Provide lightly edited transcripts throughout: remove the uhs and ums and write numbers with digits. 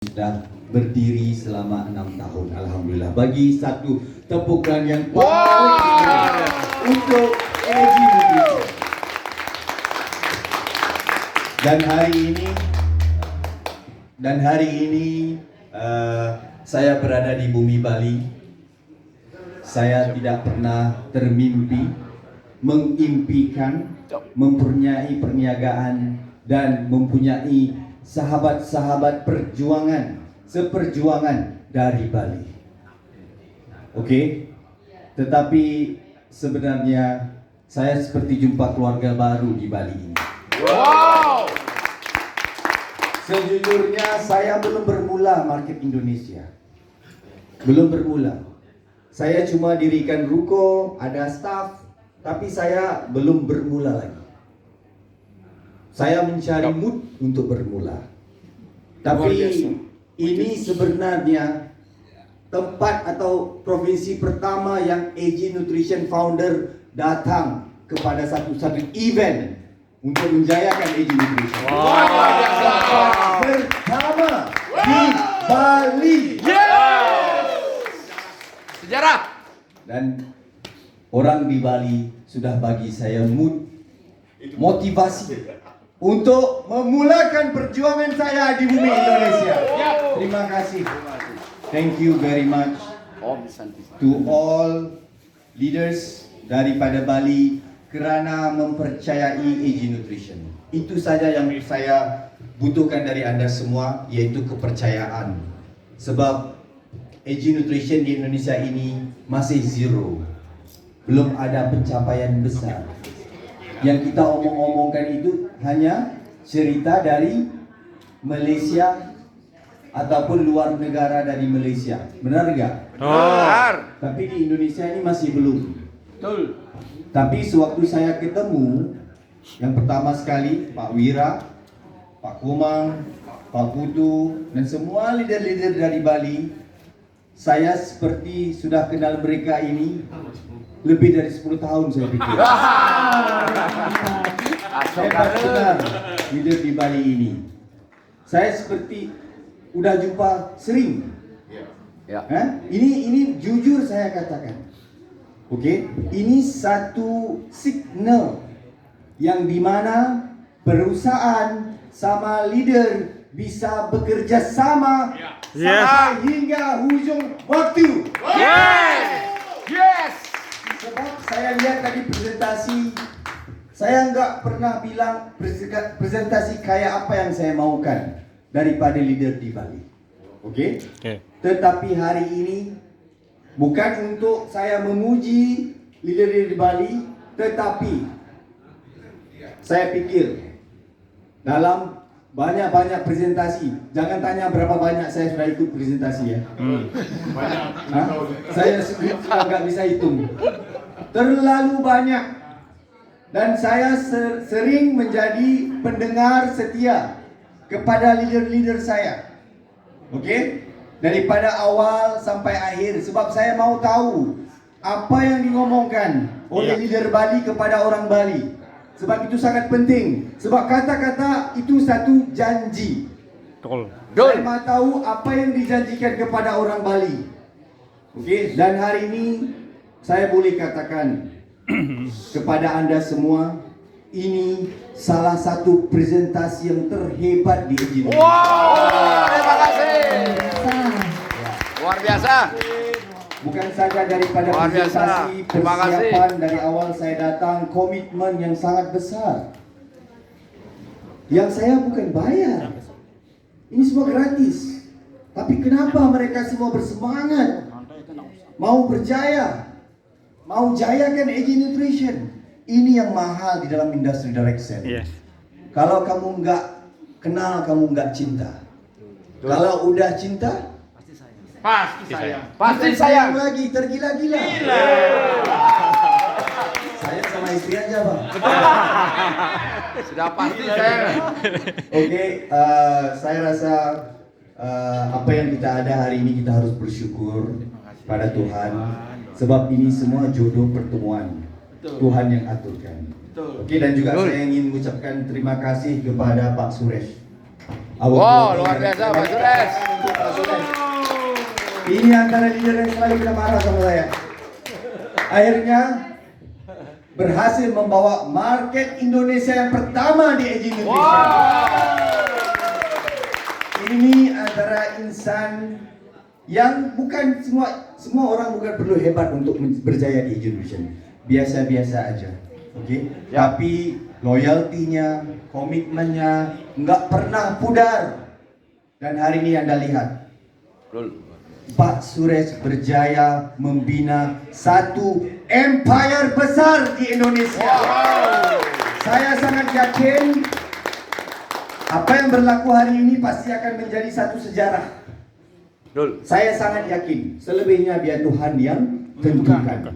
sudah berdiri selama 6 tahun. Alhamdulillah. Bagi satu tepukan yang paling untuk AG Nutrition. Dan hari ini saya berada di bumi Bali. Saya tidak pernah termimpi mengimpikan mempunyai perniagaan dan mempunyai sahabat-sahabat seperjuangan dari Bali. Oke? Tetapi sebenarnya saya seperti jumpa keluarga baru di Bali ini. Wow! Sejujurnya saya belum bermula market Indonesia. Belum bermula. Saya cuma dirikan ruko, ada staff, tapi saya belum bermula lagi. Saya mencari mood untuk bermula. Tapi ini sebenarnya tempat atau provinsi pertama yang AG Nutrition founder datang kepada satu event untuk menjayakan AG Nutrition. Tempat pertama di Bali. Sejarah. Dan orang di Bali sudah bagi saya mood, motivasi untuk memulakan perjuangan saya di bumi Indonesia. Terima kasih. Thank you very much to all leaders daripada Bali kerana mempercayai AG Nutrition. Itu saja yang saya butuhkan dari anda semua, yaitu kepercayaan. Sebab AG Nutrition di Indonesia ini masih zero. Belum ada pencapaian besar. Yang kita omong-omongkan itu hanya cerita dari Malaysia ataupun luar negara dari Malaysia. Benar enggak? Benar. Tapi di Indonesia ini masih belum. Betul. Tapi sewaktu saya ketemu, yang pertama sekali Pak Wira, Pak Komang, Pak Putu, dan semua leader-leader dari Bali, saya seperti sudah kenal mereka ini lebih dari 10 tahun saya pikir. Hebat benar leader di Bali ini. Saya seperti udah jumpa sering. Ya. Ini jujur saya katakan. Oke, ini satu signal yang dimana perusahaan sama leader bisa bekerja sama sampai hingga hujung waktu. Yes. Sebab saya lihat tadi presentasi, saya nggak pernah bilang presentasi kayak apa yang saya maukan daripada leader di Bali. Oke? Tetapi hari ini bukan untuk saya memuji leader di Bali, tetapi saya pikir dalam banyak presentasi, jangan tanya berapa banyak saya sudah ikut presentasi ya. Banyak. Saya nggak bisa hitung. Terlalu banyak. Dan saya sering menjadi pendengar setia kepada leader-leader saya. Oke? Daripada awal sampai akhir, sebab saya mau tahu apa yang diomongkan oleh leader Bali kepada orang Bali. Sebab itu sangat penting. Sebab kata-kata itu satu janji. Saya mau tahu apa yang dijanjikan kepada orang Bali. Oke, dan hari ini saya boleh katakan kepada anda semua, ini salah satu presentasi yang terhebat di AG Nutrition. Terima kasih. Luar biasa. Bukan saja daripada Luar biasa. presentasi, Terima kasih. persiapan dari awal saya datang, komitmen yang sangat besar. Yang saya bukan bayar. Ini semua gratis. Tapi kenapa mereka semua bersemangat? Mau berjaya. Mau jayakan AG Nutrition. Ini yang mahal di dalam industri direct selling. Kalau kamu nggak kenal, kamu nggak cinta. Kalau udah cinta, Pasti bukan sayang. lagi, tergila-gila. Saya sama istri aja bang. Sudah pasti sayang. Oke, saya rasa apa yang kita ada hari ini kita harus bersyukur pada Tuhan. Sebab ini semua jodoh pertemuan. Tuhan yang aturkan. Oke, dan juga saya ingin mengucapkan terima kasih kepada Pak Suresh. Wow, luar biasa Pak Sudes. Untuk Pak Sudes. Ini antara leader yang selalu kita marah sama saya. Akhirnya berhasil membawa market Indonesia yang pertama di Agent Nutrition. Ini antara insan yang bukan semua orang bukan perlu hebat untuk berjaya di Agent Nutrition. Biasa-biasa aja. Oke. Tapi loyaltinya, komitmennya nggak pernah pudar. Dan hari ini Anda lihat Pak Suresh berjaya membina satu empire besar di Indonesia. Saya sangat yakin apa yang berlaku hari ini pasti akan menjadi satu sejarah. Saya sangat yakin. Selebihnya biar Tuhan yang tentukan.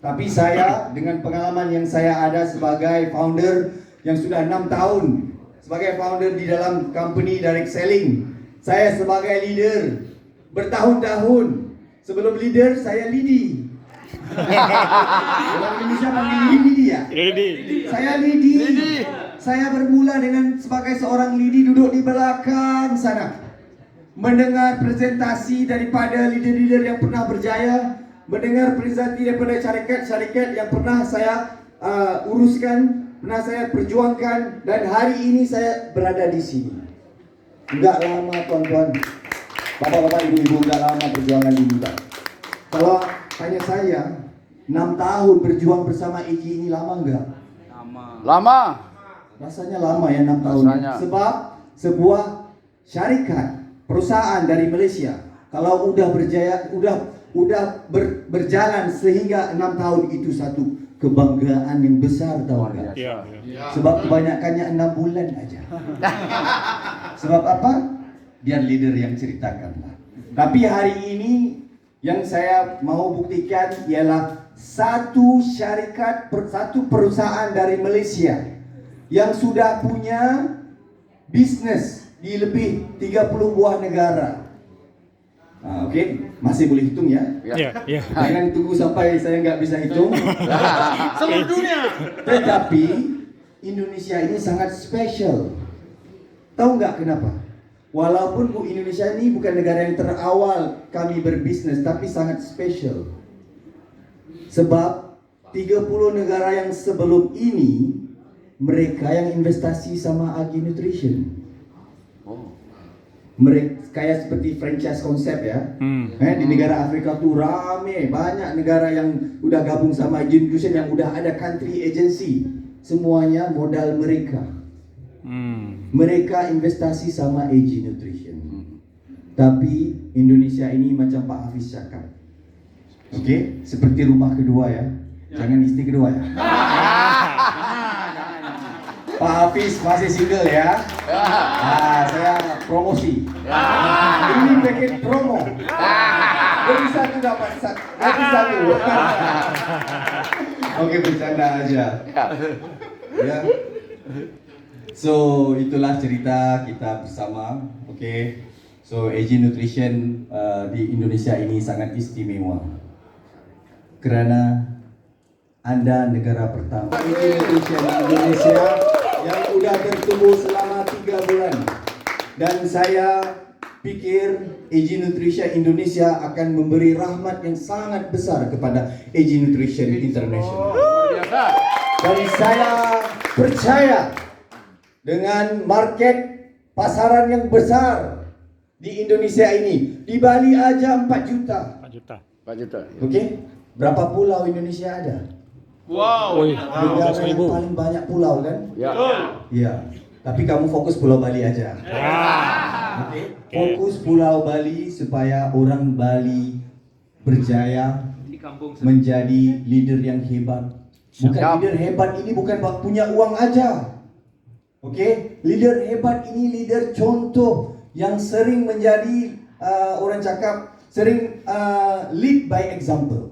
Tapi saya dengan pengalaman yang saya ada sebagai founder yang sudah 6 tahun sebagai founder di dalam company direct selling, saya sebagai leader bertahun-tahun. Sebelum leader saya lidi. Orang Indonesia panggil lidi ya? Saya lidi. Saya bermula dengan sebagai seorang lidi duduk di belakang sana, mendengar presentasi daripada leader-leader yang pernah berjaya, mendengar presentasi daripada syarikat-syarikat yang pernah saya uruskan, pernah saya perjuangkan, dan hari ini saya berada di sini. Enggak lama tuan-tuan, bapak-bapak, ibu-ibu, enggak lama perjuangan ini Pak. Kalau tanya saya, 6 tahun berjuang bersama Eji ini lama enggak? Lama. Rasanya lama ya 6 tahun. Rasanya. Sebab sebuah syarikat, perusahaan dari Malaysia, kalau udah berjaya, berjalan sehingga 6 tahun itu satu kebanggaan yang besar, tahu enggak? Sebab kebanyakannya 6 bulan aja. Sebab apa? Biar leader yang ceritakan. Tapi hari ini yang saya mau buktikan ialah satu syarikat, satu perusahaan dari Malaysia yang sudah punya bisnes di lebih 30 buah negara. Oke, masih boleh hitung ya? Jangan tunggu sampai saya nggak bisa hitung. Seluruh dunia. Tetapi Indonesia ini sangat spesial. Tahu nggak kenapa? Walaupun Indonesia ini bukan negara yang terawal kami berbisnis, tapi sangat spesial. Sebab 30 negara yang sebelum ini mereka yang investasi sama Agi Nutrition. Mereka kayak seperti franchise konsep ya. Di negara Afrika tuh rame, banyak negara yang udah gabung sama Agent Nutrition, yang udah ada country agency. Semuanya modal mereka. Mereka investasi sama Agent Nutrition. Tapi Indonesia ini macam Pak Hafiz cakap. Oke, seperti rumah kedua ya. Jangan istri kedua ya. Pak Hafiz masih single ya. Saya promosi. Ini paket promo. Beli satu dapat satu. Oke, bercanda aja. Ya. So itulah cerita kita bersama. Oke. So Agent Nutrition di Indonesia ini sangat istimewa. Karena Anda negara pertama Agent Nutrition di Indonesia yang udah bertumbuh selama 3 bulan. Dan saya pikir Agent Nutrition Indonesia akan memberi rahmat yang sangat besar kepada Agent Nutrition International. Dan saya percaya dengan market pasaran yang besar di Indonesia ini. Di Bali aja 4 juta. 4 juta. Oke? Berapa pulau Indonesia ada? Wow. Negara yang paling banyak pulau kan? Ya. Iya. Tapi kamu fokus Pulau Bali aja. Oke? Fokus Pulau Bali supaya orang Bali berjaya menjadi leader yang hebat. Bukan leader hebat ini bukan punya uang aja. Oke? Leader hebat ini leader contoh yang sering menjadi orang cakap sering lead by example.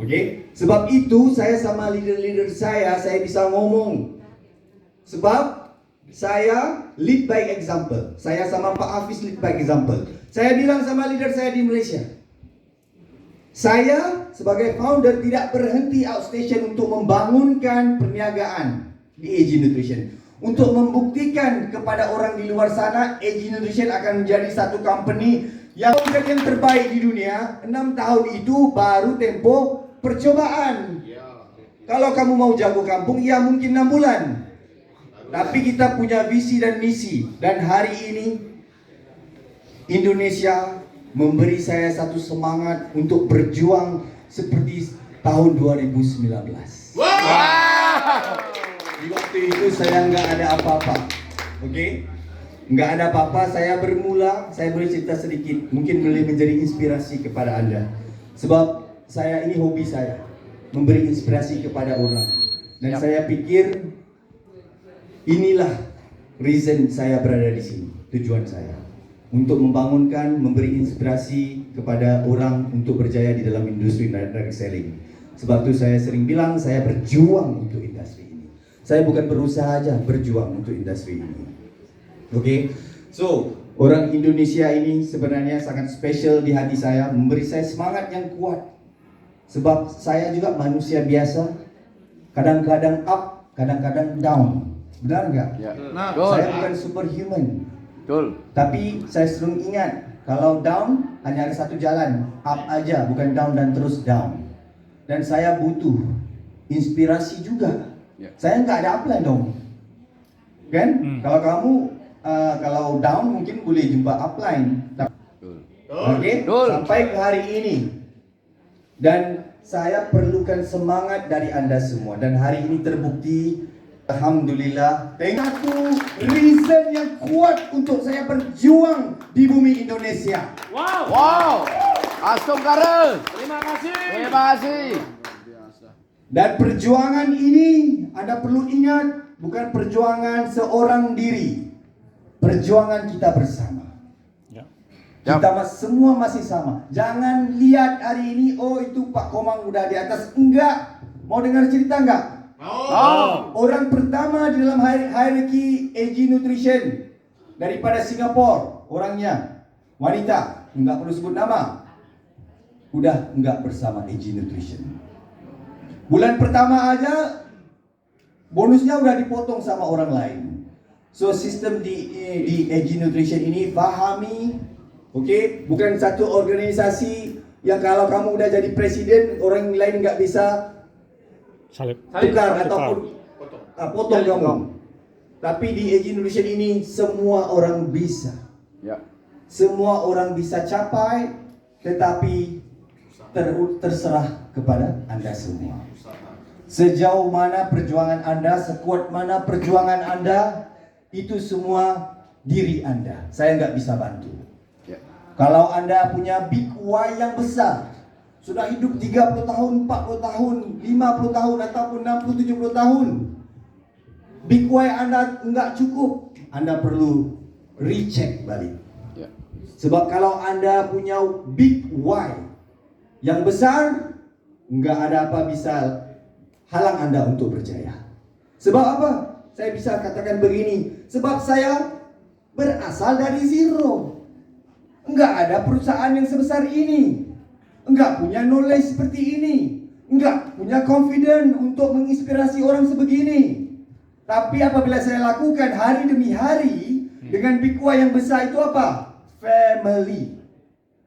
Oke? Sebab itu saya sama leader-leader saya bisa ngomong. Sebab saya lead by example. Saya sama Pak Hafiz lead by example. Saya bilang sama leader saya di Malaysia, saya sebagai founder tidak berhenti outstation untuk membangunkan perniagaan di Agent Nutrition. untuk membuktikan kepada orang di luar sana AG Nutrition akan menjadi satu company yang terbaik di dunia. 6 tahun itu baru tempo percobaan. Kalau kamu mau jago kampung, ya mungkin 6 bulan. Tapi kita punya visi dan misi. Dan hari ini Indonesia memberi saya satu semangat untuk berjuang seperti tahun 2019. Di waktu itu saya nggak ada apa-apa, oke? Nggak ada apa-apa, saya bermula, saya boleh cerita sedikit, mungkin boleh menjadi inspirasi kepada Anda. Sebab saya ini hobi saya, memberi inspirasi kepada orang. Dan saya pikir inilah reason saya berada di sini, tujuan saya. Untuk membangunkan, memberi inspirasi kepada orang untuk berjaya di dalam industri direct selling. Sebab itu saya sering bilang, saya berjuang untuk industri ini. Saya bukan berusaha aja, berjuang untuk industri ini. Oke, so orang Indonesia ini sebenarnya sangat spesial di hati saya, memberi saya semangat yang kuat. Sebab saya juga manusia biasa, kadang-kadang up, kadang-kadang down. Benar nggak? Ya. Saya bukan superhuman. Betul. Tapi saya selalu ingat, kalau down hanya ada satu jalan, up aja, bukan down dan terus down. Dan saya butuh inspirasi juga. Ya. Saya nggak ada upline dong, kan? Kalau kamu kalau down mungkin boleh jumpa upline. Betul. Oke, Betul. sampai ke hari ini. Dan saya perlukan semangat dari Anda semua. Dan hari ini terbukti, alhamdulillah. Satu reason yang kuat untuk saya berjuang di bumi Indonesia. Wow. Astung Kara. Terima kasih. Terima kasih. Dan perjuangan ini Anda perlu ingat, bukan perjuangan seorang diri. Perjuangan kita bersama. Kita semua masih sama. Jangan lihat hari ini, oh itu Pak Komang udah di atas. Enggak. Mau dengar cerita enggak? Orang pertama di dalam hierarki AG Nutrition daripada Singapura, orangnya wanita, enggak perlu sebut nama. Udah enggak bersama AG Nutrition. Bulan pertama aja bonusnya udah dipotong sama orang lain. So sistem di AG Nutrition ini pahami, oke? Bukan satu organisasi yang kalau kamu udah jadi presiden orang lain nggak bisa tukar ataupun potong kamu. Tapi di AG Nutrition ini semua orang bisa. Ya. Semua orang bisa capai, tetapi terserah kepada Anda semua. Sejauh mana perjuangan Anda, sekuat mana perjuangan Anda, itu semua diri Anda. Saya nggak bisa bantu. Ya. Kalau Anda punya big why yang besar, sudah hidup 30 tahun, 40 tahun, 50 tahun, ataupun 60, 70 tahun, big why Anda nggak cukup, Anda perlu recheck balik. Ya. Sebab kalau Anda punya big why yang besar, nggak ada apa bisa halang Anda untuk berjaya. Sebab apa? Saya bisa katakan begini, sebab saya berasal dari zero. Nggak ada perusahaan yang sebesar ini, nggak punya knowledge seperti ini, nggak punya confidence untuk menginspirasi orang sebegini. Tapi apabila saya lakukan hari demi hari dengan big why yang besar itu apa? Family.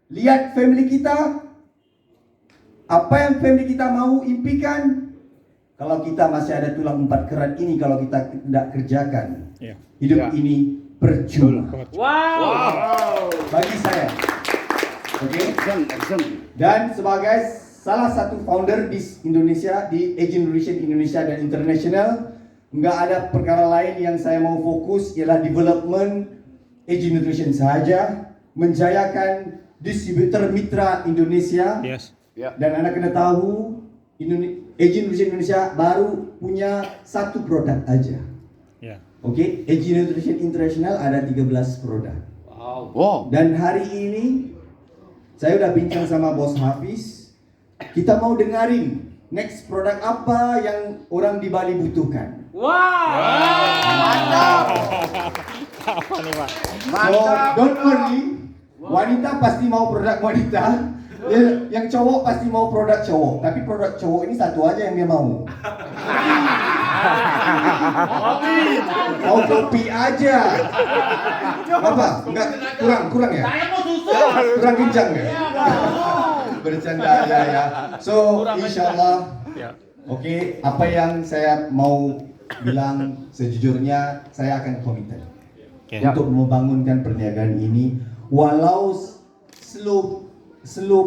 Lihat family kita, apa yang family kita mau impikan. Kalau kita masih ada tulang 4 kerat ini, kalau kita tidak kerjakan, hidup ini percuma. Bagi saya. Oke. Dan sebagai salah satu founder di Indonesia, di AG Nutrition Indonesia dan International, nggak ada perkara lain yang saya mau fokus ialah development AG Nutrition saja, menjayakan distributor mitra Indonesia. Dan Anda kena tahu, AG Nutrition Indonesia baru punya satu produk aja. Oke, AG Nutrition International ada 13 produk. Wow. Dan hari ini saya udah bincang sama Bos Hafiz, kita mau dengarin next produk apa yang orang di Bali butuhkan. Mantap. So don't worry, wanita pasti mau produk wanita, yang cowok pasti mau produk cowok. Tapi produk cowok ini satu aja yang dia mau. Mau kopi aja. Apa? Enggak kurang ya? Saya mau susu. Kurang kencang ya? Bercanda aja ya. So, insyaallah. Oke, apa yang saya mau bilang sejujurnya saya akan komited untuk membangunkan perniagaan ini, walau slow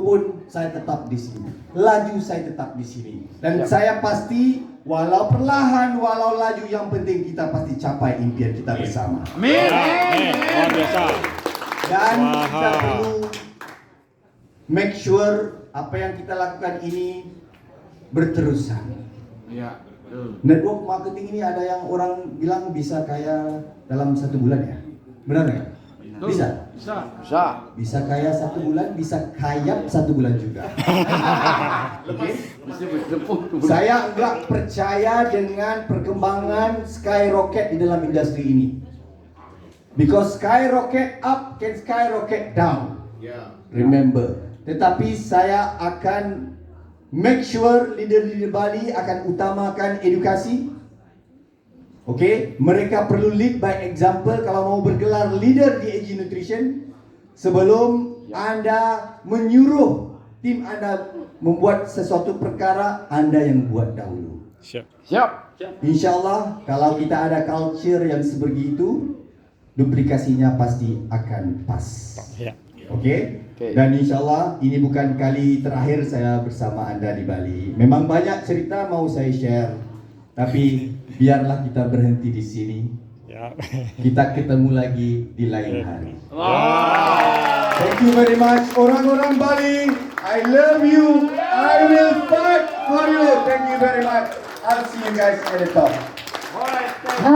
pun saya tetap di sini, laju saya tetap di sini, dan saya pasti walau perlahan walau laju, yang penting kita pasti capai impian kita bersama. Amin. Luar biasa. Dan kita perlu make sure apa yang kita lakukan ini berterusan. Iya. Network marketing ini ada yang orang bilang bisa kaya dalam 1 bulan ya? Benar nggak? Bisa? Bisa. Bisa kaya 1 bulan, bisa kayap 1 bulan juga. Oke? Saya nggak percaya dengan perkembangan skyrocket di dalam industri ini. Because skyrocket up can skyrocket down. Remember. Tetapi saya akan make sure leader-leader Bali akan utamakan edukasi. Oke, mereka perlu lead by example kalau mau bergelar leader di AG Nutrition. Sebelum Anda menyuruh tim Anda membuat sesuatu perkara, Anda yang buat dahulu. Siap. Insyaallah kalau kita ada culture yang sebegitu, duplikasinya pasti akan pas. Oke? Dan insyaallah ini bukan kali terakhir saya bersama Anda di Bali. Memang banyak cerita mau saya share, tapi biarlah kita berhenti di sini. Kita ketemu lagi di lain hari. Thank you very much orang-orang Bali. I love you. I will fight for you. Thank you very much. I'll see you guys at the top.